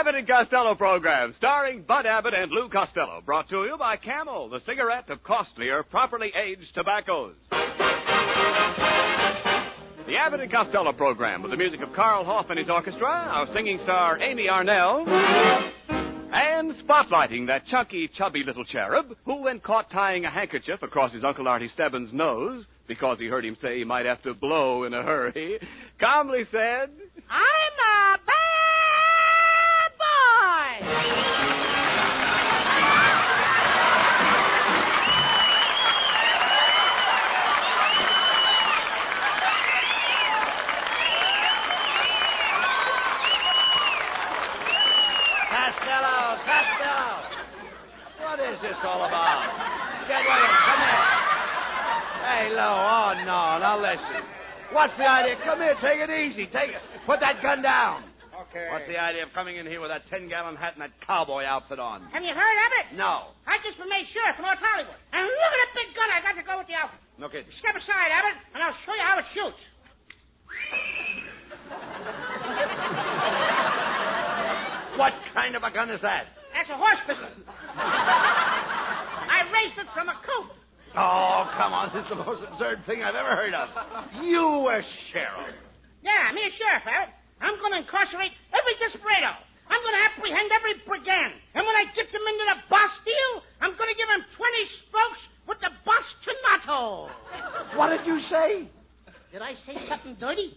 Abbott and Costello program, starring Bud Abbott and Lou Costello, brought to you by Camel, the cigarette of costlier, properly aged tobaccos. The Abbott and Costello program, with the music of Carl Hoff and his orchestra, our singing star Amy Arnell, and spotlighting that chunky, chubby little cherub who, when caught tying a handkerchief across his Uncle Artie Stebbins' nose, because he heard him say he might have to blow in a hurry, calmly said, I'm a bad boy! Costello! What is this all about? Get Williams, come here. Hey, Lou, oh, no, now listen. What's the idea? Come here, take it easy. Put that gun down. Okay. What's the idea of coming in here with that 10-gallon hat and that cowboy outfit on? Have you heard of it? No. I just made sheriff in North Hollywood. And look at that big gun I got to go with the outfit. No kidding. Step aside, Abbott, and I'll show you how it shoots. What kind of a gun is that? That's a horse pistol. I raised it from a coop. Oh, come on. This is the most absurd thing I've ever heard of. You a sheriff. Yeah, me a sheriff, Abbott. I'm going to incarcerate every desperado. I'm going to apprehend every brigand. And when I get them into the Bastille, I'm going to give them 20 strokes with the bastinato. What did you say? Did I say something dirty?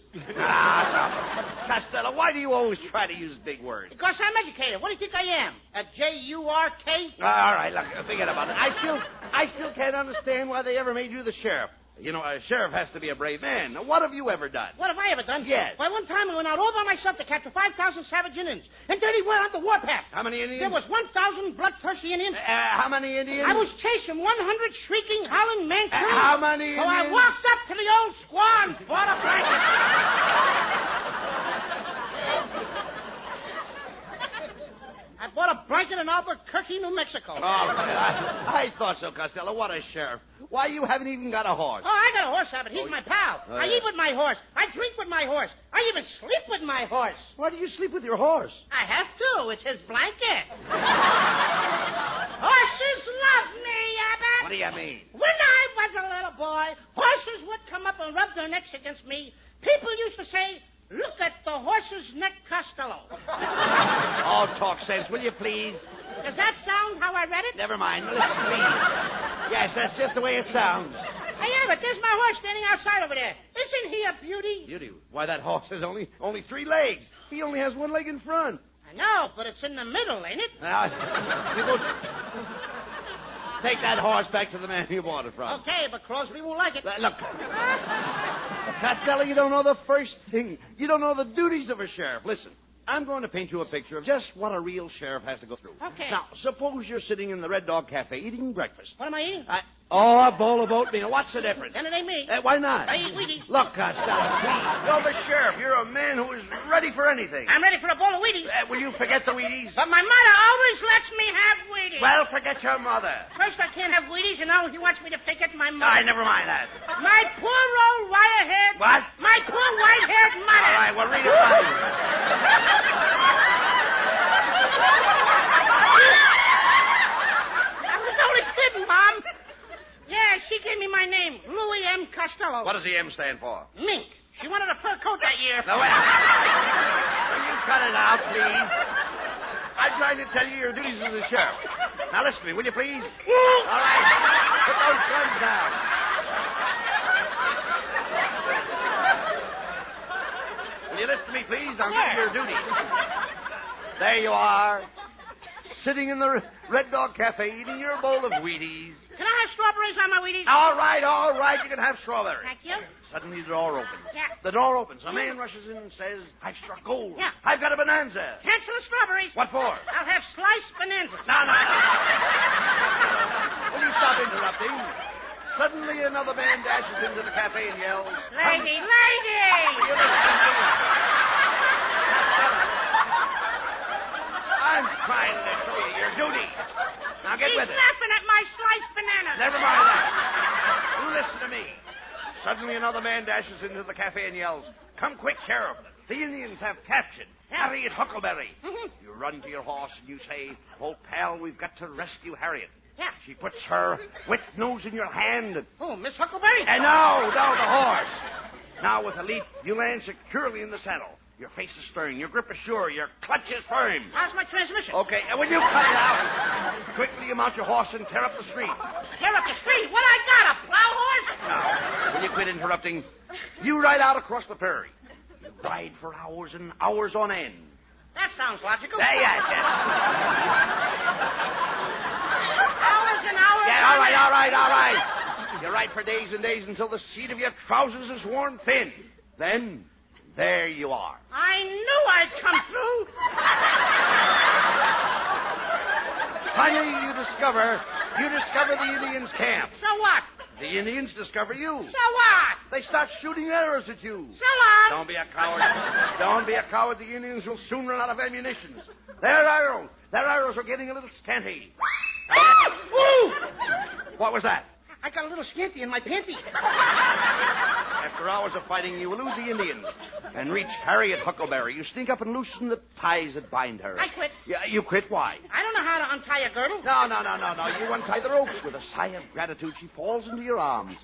Costello, why do you always try to use big words? Because I'm educated. What do you think I am? A J-U-R-K? All right, look, forget about it. I still can't understand why they ever made you the sheriff. You know, a sheriff has to be a brave man. Now, what have you ever done? What have I ever done? Yes. Why, one time I went out all by myself to capture 5,000 savage Indians. And then he went on the warpath. How many Indians? There was 1,000 bloodthirsty Indians. How many Indians? I was chasing 100 shrieking, howling men. How many So Indians? I walked up to the old squaw and bought a blanket. I bought a blanket in Albuquerque, New Mexico. All right. I thought so, Costello. What a sheriff. Why, you haven't even got a horse. Oh, I got a horse, Abbott. He's my pal. Oh, I yeah. eat with my horse. I drink with my horse. I even sleep with my horse. Why do you sleep with your horse? I have to. It's his blanket. Horses love me, Abbott. What do you mean? When I was a little boy, horses would come up and rub their necks against me. People used to say, look at the horse's neck, Costello. Oh, talk sense, will you please? Does that sound how I read it? Never mind. Listen, please. Yes, that's just the way it sounds. Hey, Abbott, there's my horse standing outside over there. Isn't he a beauty? Beauty? Why, that horse has only 3 legs. He only has 1 leg in front. I know, but it's in the middle, ain't it? You go... Take that horse back to the man you bought it from. Okay, but Crosby won't like it. Look, Costello, you don't know the first thing. You don't know the duties of a sheriff. Listen, I'm going to paint you a picture of just what a real sheriff has to go through. Okay. Now, suppose you're sitting in the Red Dog Cafe eating breakfast. What am I eating? A bowl of oatmeal. What's the difference? Then it ain't me. Why not? I eat Wheaties. Look, Costello, please. You're the sheriff. You're a man who is ready for anything. I'm ready for a bowl of Wheaties. Will you forget the Wheaties? But my mother always lets me have Wheaties. Well, forget your mother. First I can't have Wheaties, and now he wants me to forget my mother. All right, never mind that. My poor old wire-haired... What? My poor white-haired mother. All right, well, read it right. I was only kidding, Mom. Yeah, she gave me my name, Louis M. Costello. What does the M stand for? Mink. She wanted a fur coat that year. No, wait. Will you cut it out, please? I'm trying to tell you your duties as a sheriff. Now, listen to me, will you, please? All right. Put those guns down. Will you listen to me, please? I'll give you your duties. There you are, sitting in the Red Dog Cafe eating your bowl of Wheaties. Can I have strawberries on my Wheaties? All right. You can have strawberries. Thank you. Suddenly the door opens. Yeah. The door opens. A man rushes in and says, I've struck gold. Yeah. I've got a bonanza. Cancel the strawberries. What for? I'll have sliced bonanzas. No. Will you stop interrupting? Suddenly another man dashes into the cafe and yells, Lady! You listen to me. I'm trying to show you your duty. Now get He's with it. laughing at my sliced bananas. Never mind that. You listen to me. Suddenly another man dashes into the cafe and yells, come quick, Sheriff. The Indians have captured Harriet Huckleberry. Mm-hmm. You run to your horse and you say, "Old pal, we've got to rescue Harriet." Yeah. She puts her wet nose in your hand. Oh, Miss Huckleberry? And no, the horse. Now, with a leap, you land securely in the saddle. Your face is stern, your grip is sure, your clutch is firm. How's my transmission? Okay, and when you cut it out, quickly you mount your horse and tear up the street. Tear up the street? What I got, a plow horse? Now, when you quit interrupting, you ride out across the prairie. You ride for hours and hours on end. That sounds logical. Yes. Hours and hours. Yeah, all right. You ride for days and days until the seat of your trousers is worn thin. Then, there you are. I knew I'd come through. Finally, you discover the Indians' camp. So what? The Indians discover you. So what? They start shooting arrows at you. So long. Don't be a coward. Don't be a coward. The Indians will soon run out of ammunition. Their arrows are getting a little scanty. Ooh! What was that? I got a little scanty in my panty. After hours of fighting, you elude the Indians and reach Harriet Huckleberry. You sneak up and loosen the ties that bind her. I quit. Yeah, you quit? Why? I don't know how to untie a girdle. No. You untie the ropes. With a sigh of gratitude, she falls into your arms.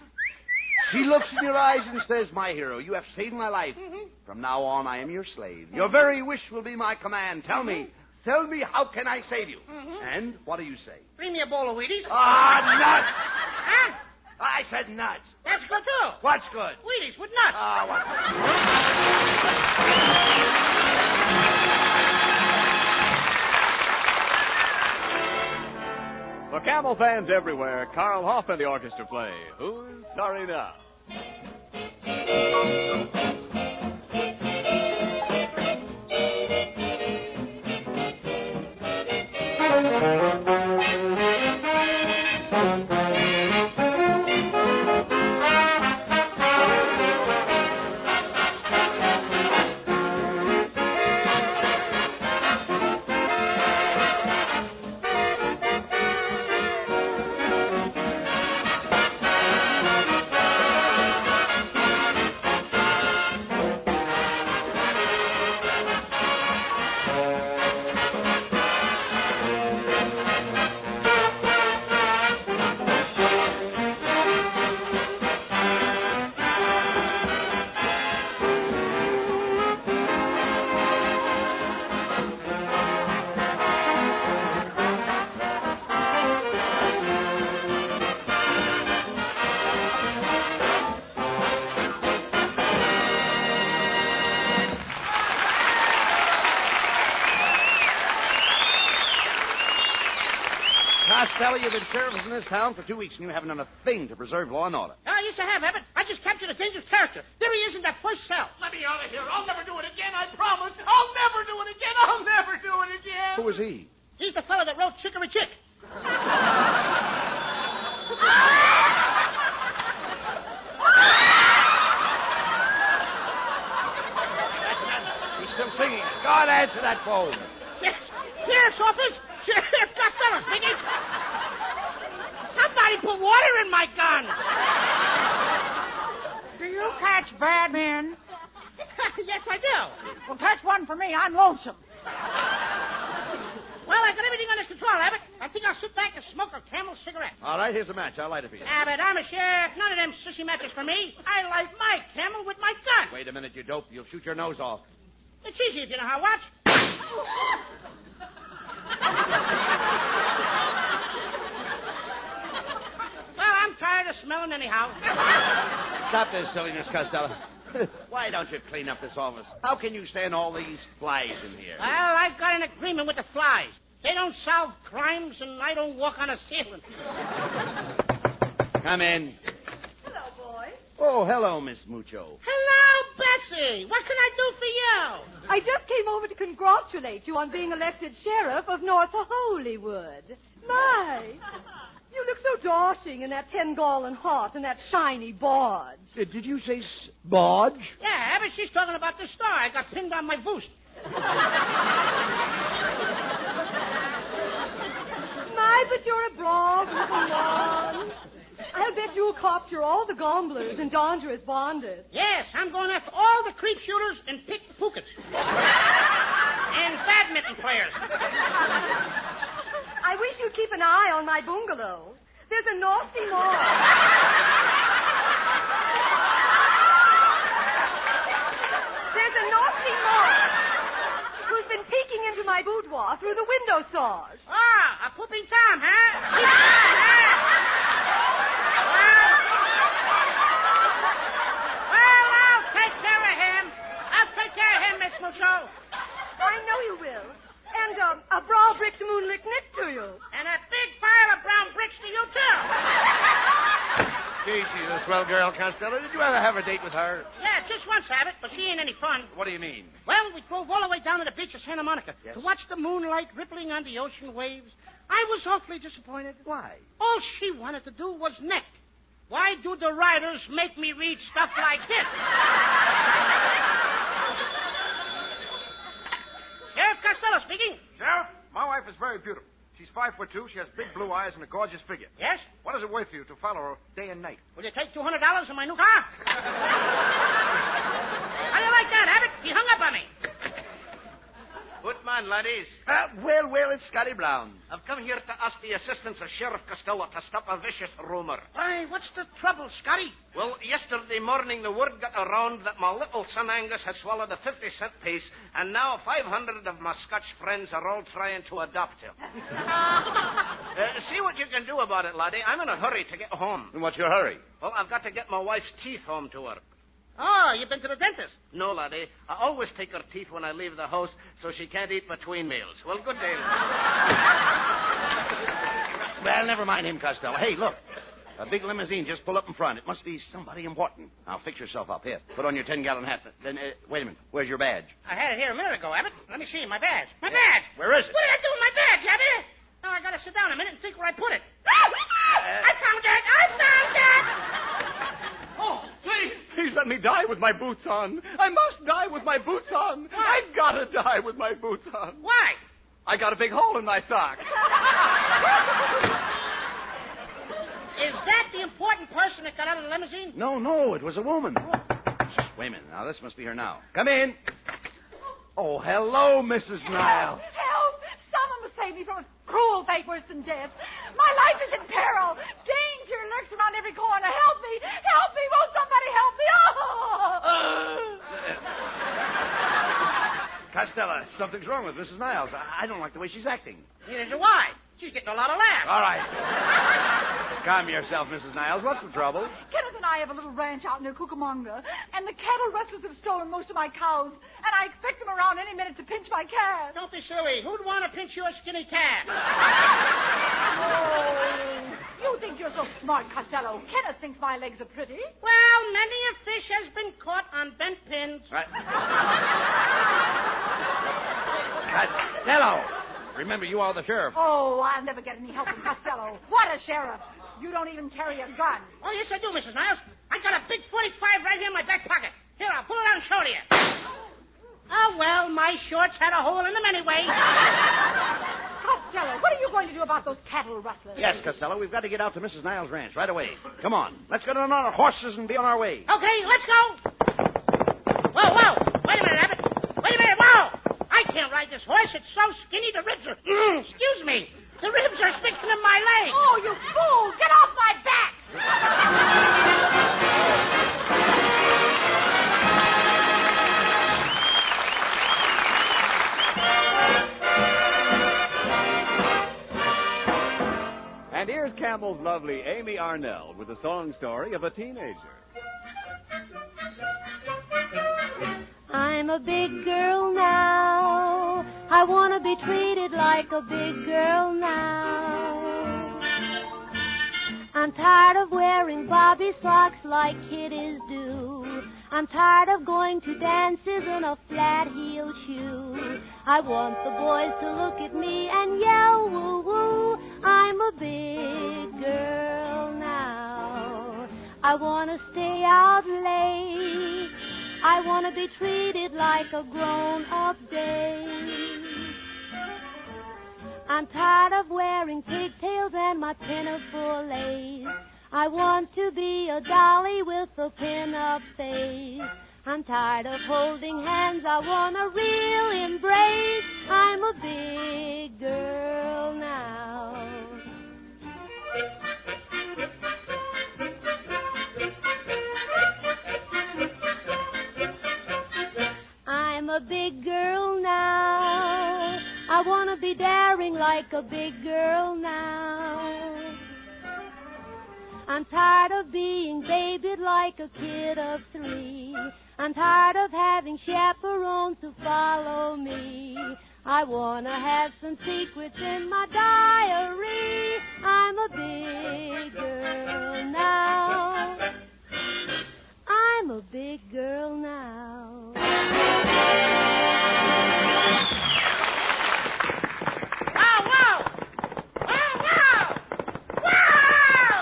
She looks in your eyes and says, "My hero, you have saved my life. Mm-hmm. From now on, I am your slave. Your very wish will be my command. Tell me, how can I save you?" Mm-hmm. And what do you say? Bring me a bowl of Wheaties. Nuts! Huh? I said nuts. That's good, too. What's good? Wheaties with nuts. What? For Camel fans everywhere, Carl Hoff and the orchestra play Who's Sorry Now? Costello, you've been sheriff in this town for 2 weeks, and you haven't done a thing to preserve law and order. Oh, yes, I have, Abbott. I just captured a dangerous character. There he is in that first cell. Let me out of here. I'll never do it again, I promise. I'll never do it again. I'll never do it again. Who is he? He's the fellow that wrote Chicory Chick. He's still singing. God, answer that phone. Yes. Sheriff's office. Sheriff Costello speaking. Somebody put water in my gun. Do you catch bad men? Yes, I do. Well, catch one for me. I'm lonesome. Well, I got everything under control, Abbott. I think I'll sit back and smoke a Camel cigarette. All right, here's a match. I'll light it for you. Abbott, I'm a sheriff. None of them sissy matches for me. I light my Camel with my gun. Wait a minute, you dope. You'll shoot your nose off. It's easy if you know how. Watch. Well, I'm tired of smelling anyhow. Stop this silliness, Costello. Why don't you clean up this office? How can you stand all these flies in here? Well, I've got an agreement with the flies. They don't solve crimes, and I don't walk on a ceiling. Come in. Hello, boy. Oh, hello, Miss Mucho. Hello, Bessie. What can I do for you? I just came over to congratulate you on being elected sheriff of North Holywood. My, you look so dashing in that 10-gallon hat and that shiny bodge. Did you say bodge? Yeah, Abbott, she's talking about the star I got pinned on my boost. My, but you're a brave little one. I'll bet you'll capture all the gamblers and dangerous bonders. Yes, I'm going after all the creep shooters and pickpockets. And badminton players. I wish you'd keep an eye on my bungalow. There's a nasty moth. There's a nasty moth who's been peeking into my boudoir through the window saws. Ah, a pooping Tom, huh? Well, I'll take care of him. I'll take care of him, Miss Musso. I know you will. And a brow brick moonlit knit to you. And a big pile of brown bricks to you, too. Gee, she's a swell girl, Costello. Did you ever have a date with her? Yeah, just once, Abbott, but she ain't any fun. What do you mean? Well, we drove all the way down to the beach of Santa Monica Yes. to watch the moonlight rippling on the ocean waves. I was awfully disappointed. Why? All she wanted to do was neck. Why do the writers make me read stuff like this? Sheriff Costello speaking. Sheriff, my wife is very beautiful. She's 5'2". She has big blue eyes and a gorgeous figure. Yes? What is it worth for you to follow her day and night? Will you take $200 in my new car? How do you like that, Abbott? He hung up on me. Good man, laddies. Well, it's Scotty Brown. I've come here to ask the assistance of Sheriff Costello to stop a vicious rumor. Why, what's the trouble, Scotty? Well, yesterday morning the word got around that my little son Angus had swallowed a 50-cent piece, and now 500 of my Scotch friends are all trying to adopt him. See what you can do about it, laddie. I'm in a hurry to get home. And what's your hurry? Well, I've got to get my wife's teeth home to her. Oh, you've been to the dentist. No, laddie. I always take her teeth when I leave the house so she can't eat between meals. Well, good day. Well, never mind him, Costello. Hey, look. A big limousine just pulled up in front. It must be somebody important. Now, fix yourself up. Here, put on your 10-gallon hat. Then, wait a minute. Where's your badge? I had it here a minute ago, Abbott. Let me see. My badge. My badge. Where is it? What did I do with my badge, Abbott? Now I got to sit down a minute and think where I put it. I found it. I found it. Oh, please let me die with my boots on. I must die with my boots on. I've got to die with my boots on. Why? I got a big hole in my sock. Is that the important person that got out of the limousine? No, it was a woman. Wait a minute. Now, this must be her now. Come in. Oh, hello, Mrs. Niles. Help! Someone must save me from a cruel fate worse than death. My life is in peril. Danger lurks around every corner. Help me! Help me! Won't somebody help me? Oh! Costello, something's wrong with Mrs. Niles. I don't like the way she's acting. Neither do I. She's getting a lot of laughs. All right. Calm yourself, Mrs. Niles. What's the trouble? Kenneth and I have a little ranch out near Cucamonga, and the cattle rustlers have stolen most of my cows, and I expect them around any minute to pinch my calves. Don't be silly. Who'd want to pinch your skinny calf? Oh, you think you're so smart, Costello. Kenneth thinks my legs are pretty. Well, many a fish has been caught on bent pins. Right. Costello! Remember, you are the sheriff. Oh, I'll never get any help from Costello. What a sheriff. You don't even carry a gun. Oh, yes, I do, Mrs. Niles. I got a big 45 right here in my back pocket. Here, I'll pull it out and show it to you. Oh, well, my shorts had a hole in them anyway. Costello, what are you going to do about those cattle rustlers? Yes, Costello, we've got to get out to Mrs. Niles' ranch right away. Come on. Let's get on our horses and be on our way. Okay, let's go. Whoa. Wait a minute, Abbott. Wait a minute. Whoa. I can't ride this horse. It's so skinny the ribs are... excuse me. The ribs are sticking in my legs. Oh, you fool! Get off my back! And here's Campbell's lovely Amy Arnell with the song story of a teenager. I'm a big girl now. I want to be treated like a big girl now. I'm tired of wearing bobby socks like kiddies do. I'm tired of going to dances in a flat-heeled shoe. I want the boys to look at me and yell, woo-woo. I'm a big girl now. I want to stay out late. I want to be treated like a grown-up dame. I'm tired of wearing pigtails and my pinafore lace. I want to be a dolly with a pin-up face. I'm tired of holding hands. I want a real embrace. I'm a big girl now. I'm a big girl now. I want to be daring like a big girl now. I'm tired of being babied like a kid of 3. I'm tired of having chaperones to follow me. I want to have some secrets in my diary. I'm a big girl now. I'm a big girl now. Wow, wow! Wow, wow! Wow!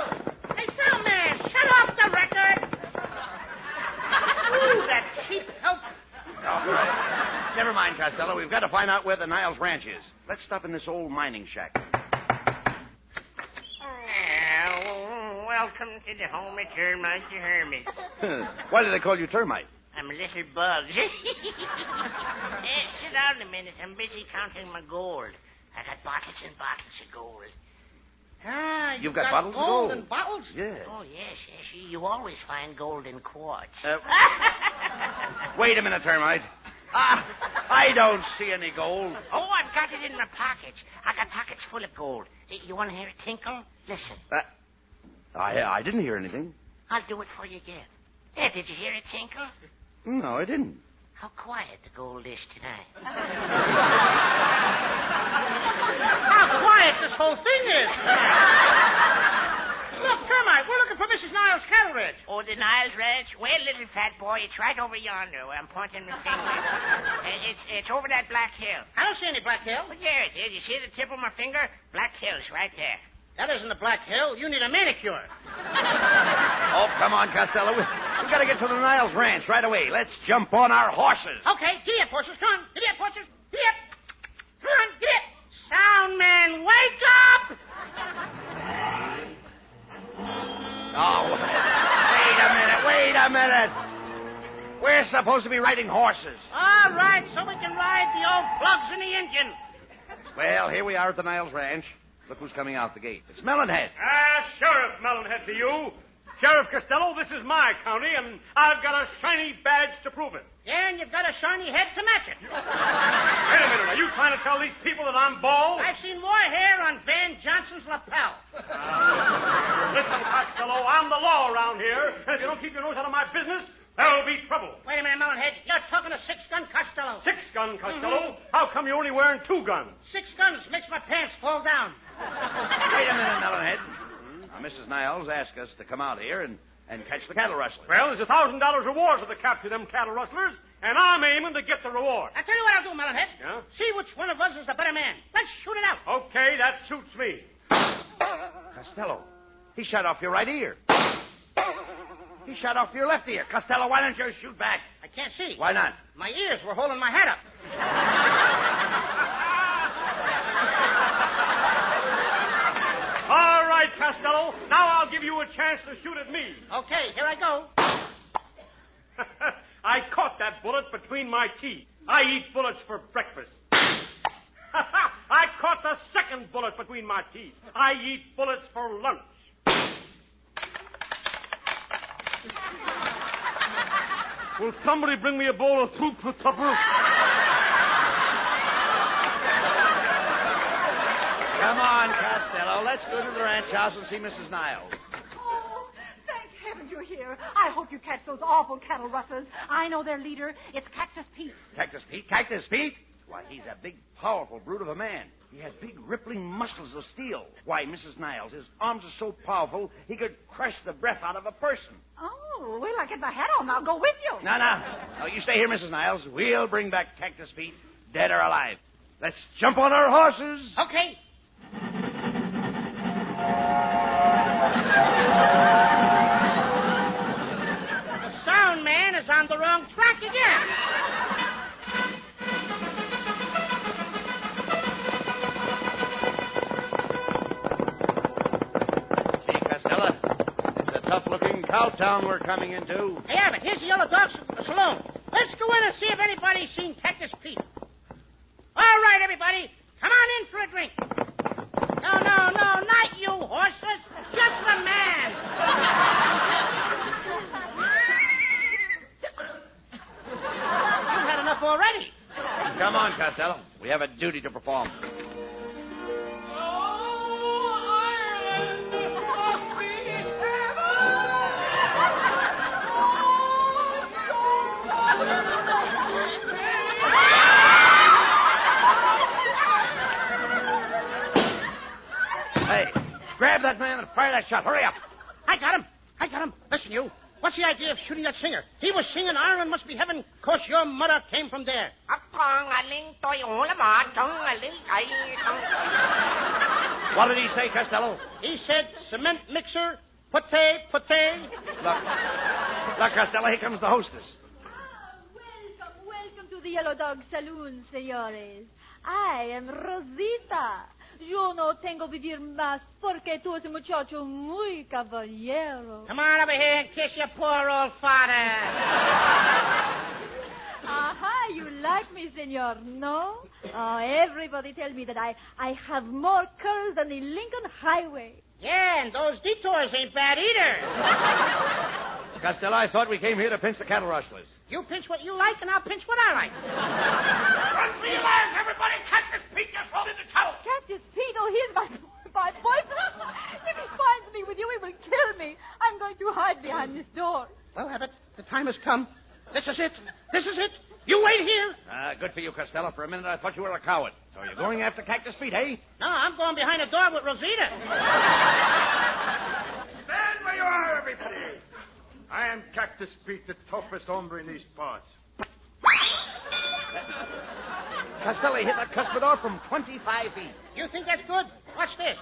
Hey, sound man, shut off the record! Ooh, that cheap help. All right. Never mind, Costello. We've got to find out where the Niles Ranch is. Let's stop in this old mining shack. Welcome to the home of termites and hermits. Why do they call you termite? I'm a little bug. Sit down a minute. I'm busy counting my gold. I got bottles and bottles of gold. Ah, You've got bottles of gold? and bottles? Yeah. Oh, yes. You always find gold in quartz. Wait a minute, termite. I don't see any gold. Oh, I've got it in my pockets. I got pockets full of gold. You want to hear it tinkle? Listen. I didn't hear anything. I'll do it for you again. Did you hear it tinkle? No, I didn't. How quiet the gold is tonight. How quiet this whole thing is. Look, termite, we're looking for Mrs. Niles' cattle ranch. Oh, the Niles Ranch? Well, little fat boy, it's right over yonder where I'm pointing my finger. It's over that black hill. I don't see any Black Hill. Well, there it is. You see the tip of my finger? Black Hill's right there. That isn't a Black Hill. You need a manicure. Oh, come on, Costello. We've got to get to the Niles Ranch right away. Let's jump on our horses. Okay, giddy up, horses. Come on. Giddy up, horses. Giddy up. Come on, giddy up. Sound man, wake up! Oh, wait a minute. We're supposed to be riding horses. All right, so we can ride the old plugs in the engine. Well, here we are at the Niles Ranch. Look who's coming out the gate. It's Melonhead. Sheriff Melonhead to you. Sheriff Costello, this is my county, and I've got a shiny badge to prove it. Yeah, and you've got a shiny head to match it. Wait a minute. Are you trying to tell these people that I'm bald? I've seen more hair on Van Johnson's lapel. Listen, Costello, I'm the law around here, and if you don't keep your nose out of my business, there'll be trouble. Wait a minute, Melonhead. You're talking to Six-Gun Costello. Six-gun, Costello? How come you're only wearing 2 guns? 6 guns makes my pants fall down. Wait a minute, Melonhead. Mrs. Niles asked us to come out here and catch the cattle rustlers. Well, there's $1,000 reward for the capture of them cattle rustlers, and I'm aiming to get the reward. I'll tell you what I'll do, Melonhead. Yeah? See which one of us is the better man. Let's shoot it out. Okay, that suits me. Costello, he shot off your right ear. He shot off your left ear. Costello, why don't you shoot back? I can't see. Why not? My ears were holding my head up. All right, Costello. Now I'll give you a chance to shoot at me. Okay, here I go. I caught that bullet between my teeth. I eat bullets for breakfast. I caught the second bullet between my teeth. I eat bullets for lunch. Will somebody bring me a bowl of soup for supper? Come on, Costello. Let's go to the ranch house and see Mrs. Niles. Oh, thank heaven you're here. I hope you catch those awful cattle rustlers. I know their leader. It's Cactus Pete. Cactus Pete? Cactus Pete? Why, he's a big, powerful brute of a man. He has big, rippling muscles of steel. Why, Mrs. Niles, his arms are so powerful, he could crush the breath out of a person. Oh, well, I get my hat on. I'll go with you. No, you stay here, Mrs. Niles. We'll bring back Cactus Pete, dead or alive. Let's jump on our horses. Okay. The sound man is on the wrong track again. town we're coming into? Hey, Abbott, here's the Yellow Dog Saloon. Let's go in and see if anybody's seen Cactus Pete. All right, everybody. Come on in for a drink. No, not you, horses. Just the man. You've had enough already. Come on, Costello. We have a duty to perform. Hey, grab that man and fire that shot. Hurry up. I got him. Listen, you. What's the idea of shooting that singer? He was singing Ireland Must Be Heaven, 'cause your mother came from there. What did he say, Costello? He said, cement mixer, pate. Look, Costello, here comes the hostess. Welcome to the Yellow Dog Saloon, señores. I am Rosita. Yo no tengo vivir más porque tú eres un muchacho muy caballero. Come on over here and kiss your poor old father. Aha, you like me, senor, no? Oh, everybody tells me that I have more curls than the Lincoln Highway. Yeah, and those detours ain't bad either. Costello, I thought we came here to pinch the cattle rustlers. You pinch what you like, and I'll pinch what I like. Run for your lives, everybody! Cactus Pete just rolled into town! Cactus Pete, oh, he's my boyfriend. If he finds me with you, he will kill me. I'm going to hide behind this door. Well, Abbott, the time has come. This is it. You wait here. Good for you, Costello. For a minute, I thought you were a coward. So you're going after Cactus Pete, eh? No, I'm going behind the door with Rosita. Stand where you are, everybody. I am Cactus Pete, the toughest hombre in these parts. Costello hit that cuspidor from 25 feet. You think that's good? Watch this.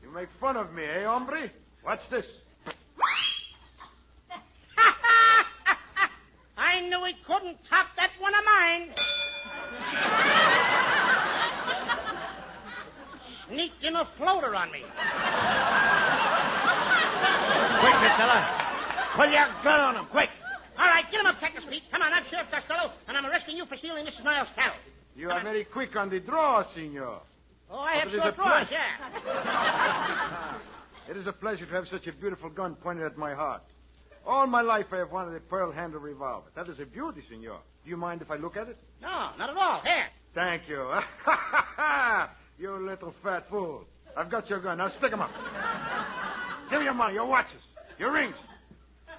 You make fun of me, eh, hombre? Watch this. I knew he couldn't top that one of mine. Sneaked in a floater on me. Quick, Costello. Pull your gun on him, quick. All right, get him up, Cactus Pete. Come on, I'm Sheriff Costello, and I'm arresting you for stealing Mrs. Niles' cattle. You are very quick on the draw, senor. Oh, I have But it is short a drawers, pleasure. yeah. It is a pleasure to have such a beautiful gun pointed at my heart. All my life I have wanted a pearl-handled revolver. That is a beauty, senor. Do you mind if I look at it? No, not at all. Here. Thank you. You little fat fool. I've got your gun. Now stick 'em up. Give me your money, your watches, your rings.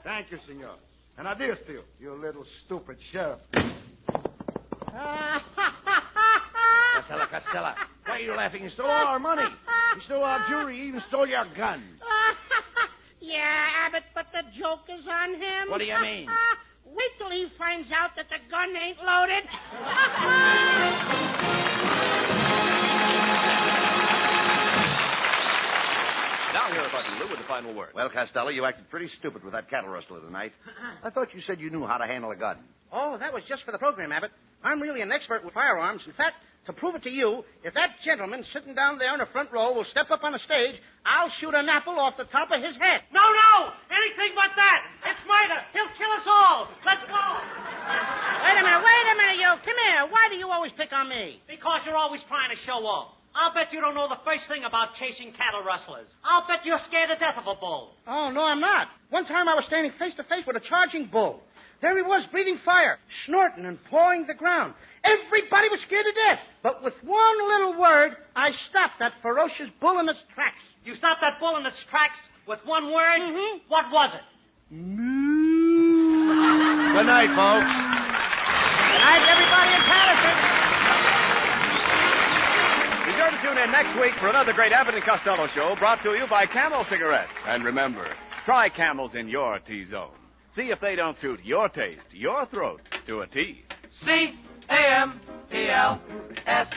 Thank you, senor. And adios to you, you little stupid sheriff. Costello. Why are you laughing? You stole all our money. You stole our jewelry. You even stole your gun. Yeah, Abbott, but the joke is on him. What do you mean? Wait till he finds out that the gun ain't loaded. Now here are Button Lou with the final word. Well, Costello, you acted pretty stupid with that cattle rustler tonight. I thought you said you knew how to handle a gun. Oh, that was just for the program, Abbott. I'm really an expert with firearms. In fact, to prove it to you, if that gentleman sitting down there in the front row will step up on the stage, I'll shoot an apple off the top of his head. No! Anything but that! It's murder! He'll kill us all! Let's go! Wait a minute, you. Come here. Why do you always pick on me? Because you're always trying to show off. I'll bet you don't know the first thing about chasing cattle rustlers. I'll bet you're scared to death of a bull. Oh, no, I'm not. One time I was standing face to face with a charging bull. There he was, breathing fire, snorting and pawing the ground. Everybody was scared to death. But with one little word, I stopped that ferocious bull in its tracks. You stopped that bull in its tracks with one word? Mm-hmm. What was it? Good night, folks. Good night, everybody in Patterson. Be sure to tune in next week for another great Abbott and Costello show brought to you by Camel Cigarettes. And remember, try Camels in your T-zone. See if they don't suit your taste, your throat, to a T. C-A-M-E-L-S.